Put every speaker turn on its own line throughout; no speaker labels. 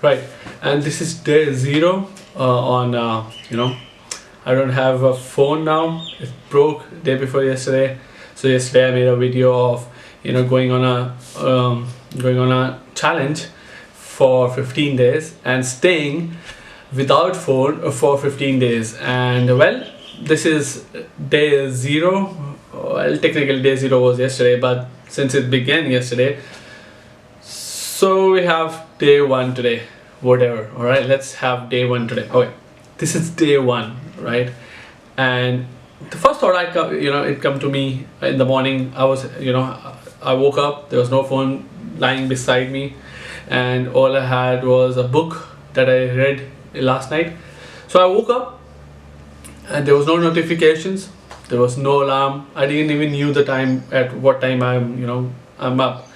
Right, and this is day zero on I don't have a phone now. It broke day before yesterday. So yesterday I made a video of going on a challenge for 15 days and staying without phone for 15 days. And well, this is day zero. Well, technically day zero was yesterday, but since it began yesterday, so we have day one today. Whatever. All right, let's have day one today. Okay, this is day one, right? And the first thought it come to me in the morning. I woke up. There was no phone lying beside me, and all I had was a book that I read last night. So I woke up, and there was no notifications. There was no alarm. I didn't even knew the time at what time I'm up,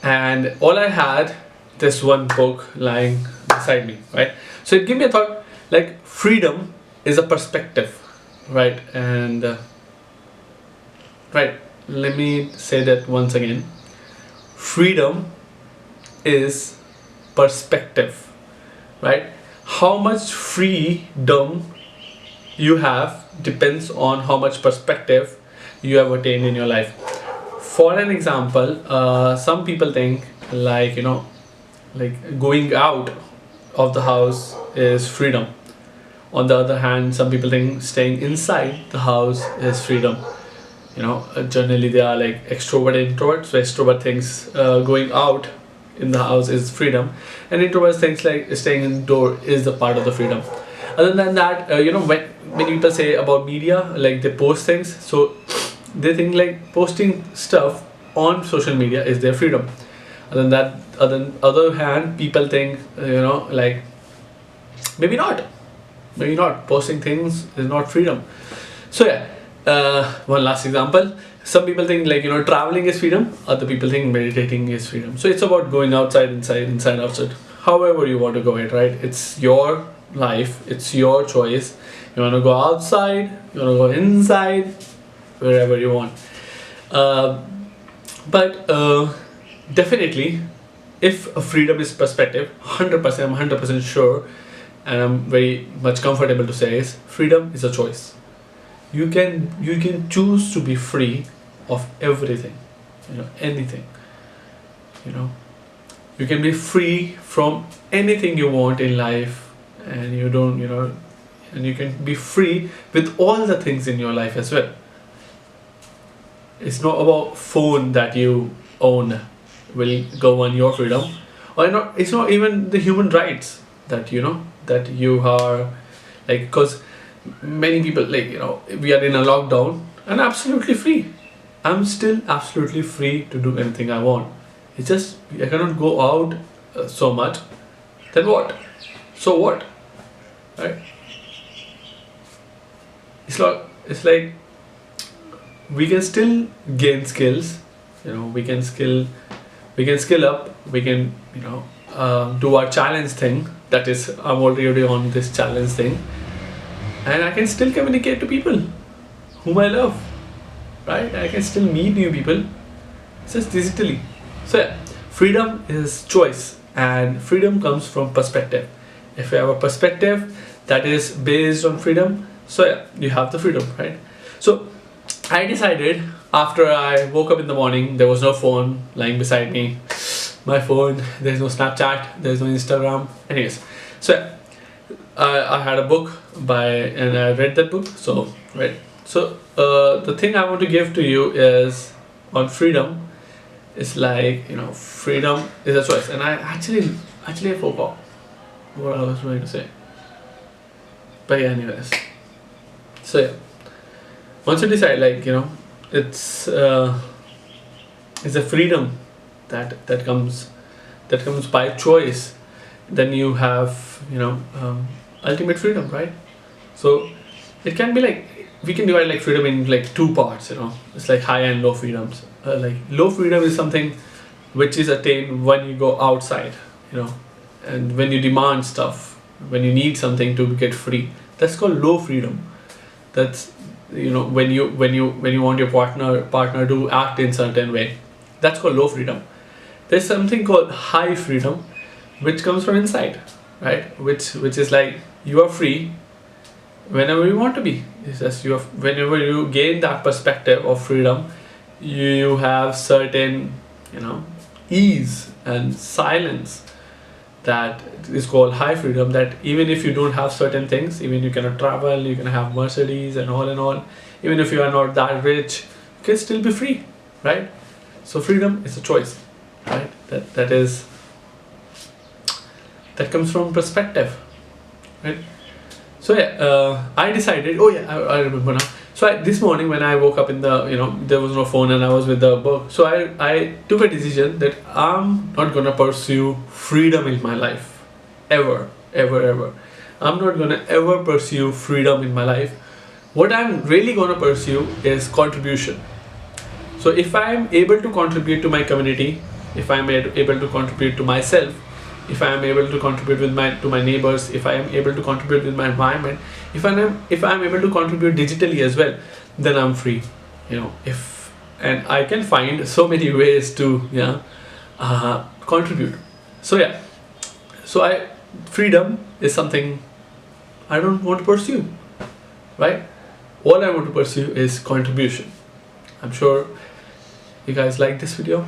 and all I had this one book lying beside me, right? So it gave me a thought, like freedom is a perspective, right? And right, let me say that once again. Freedom is perspective, right? How much freedom you have depends on how much perspective you have attained in your life. For an example, some people think like going out of the house is freedom. On the other hand, some people think staying inside the house is freedom. Generally they are like extrovert and introvert. So extrovert thinks going out in the house is freedom, and introvert thinks like staying indoor is the part of the freedom. Other than that, when many people say about media, like they post things, so they think like posting stuff on social media is their freedom. Other than that, other hand, people think like maybe not posting things is not freedom. So yeah, one last example. Some people think like traveling is freedom. Other people think meditating is freedom. So it's about going outside, inside, outside. However you want to go it, right? It's your life. It's your choice. You want to go outside. You want to go inside. Wherever you want. But definitely, if freedom is perspective, 100%, I'm 100% sure, and I'm very much comfortable to say is freedom is a choice. You can choose to be free of everything, anything. You can be free from anything you want in life, and you don't, and you can be free with all the things in your life as well. It's not about phone that you own will govern your freedom, or not. It's not even the human rights that that you are like, because many people like we are in a lockdown and absolutely free. I'm still absolutely free to do anything I want. It's just I cannot go out so much. Then what? So what? Right? It's like we can still gain skills. We can skill up. We can do our challenge thing. That is, I'm already on this challenge thing, and I can still communicate to people whom I love, right? I can still meet new people just digitally. So yeah, freedom is choice, and freedom comes from perspective. If you have a perspective that is based on freedom, so yeah, you have the freedom, right? So I decided, after I woke up in the morning, there was no phone lying beside me. My phone, there's no Snapchat, there's no Instagram. Anyways, so yeah, I had a book and I read that book. So right. So the thing I want to give to you is on freedom. It's like freedom is a choice, and I actually I forgot what I was trying to say. But yeah, anyways. So yeah, once you decide, like it's a freedom that comes by choice, then you have ultimate freedom, right? So it can be like, we can divide like freedom in like two parts. It's like high and low freedoms. Like low freedom is something which is attained when you go outside, and when you demand stuff, when you need something to get free. That's called low freedom. That's when you want your partner to act in certain way. That's called low freedom. There's something called high freedom, which comes from inside, right? Which is like you are free whenever you want to be. It's just you have, whenever you gain that perspective of freedom, you have certain, you know, ease and silence that is called high freedom, that even if you don't have certain things, even you cannot travel, you can have Mercedes and all, even if you are not that rich, you can still be free, right? So freedom is a choice, right? That comes from perspective, right? So yeah, I decided, oh yeah, I remember now. So this morning when I woke up in the, there was no phone and I was with the book. So I took a decision that I'm not gonna pursue freedom in my life, ever, ever, ever. I'm not gonna ever pursue freedom in my life. What I'm really gonna pursue is contribution. So if I'm able to contribute to my community, if I'm able to contribute to myself, if I am able to contribute to my neighbors, if I am able to contribute with my environment, if I'm able to contribute digitally as well, then I'm free. And I can find so many ways to contribute. So yeah, freedom is something I don't want to pursue, right? All I want to pursue is contribution. I'm sure you guys like this video.